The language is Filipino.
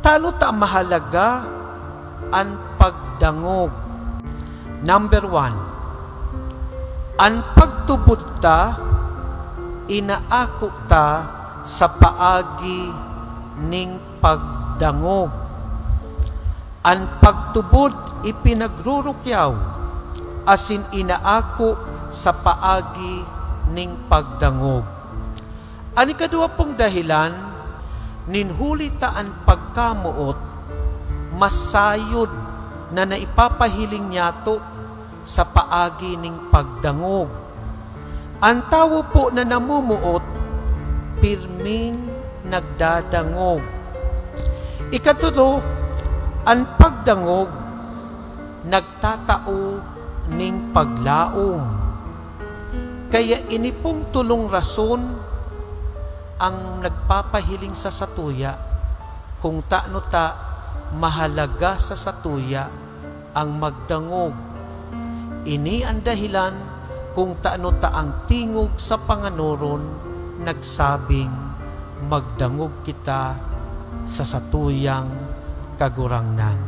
Talo ta mahalaga ang pagdangog. Number 1, ang pagtubod ta, inaako ta sa paagi ning pagdangog. Ang pagtubod ipinagrurukyaw, asin inaako sa paagi ning pagdangog. Ang ikadua pong dahilan, ninhuli ta ang pagkamuot, masayod na naipapahiling niyato sa paagi ning pagdangog. Ang tao po na namumuot, pirming nagdadangog. Ikatulo, ang pagdangog, nagtatao ning paglaom. Kaya ini pong tulong rason ang nagpapahiling sa satuya, kung taano ta mahalaga sa satuya ang magdangog. Ini ang dahilan kung taano ta ang tingog sa Panganoron nagsabing magdangog kita sa satuyang kagurangnan.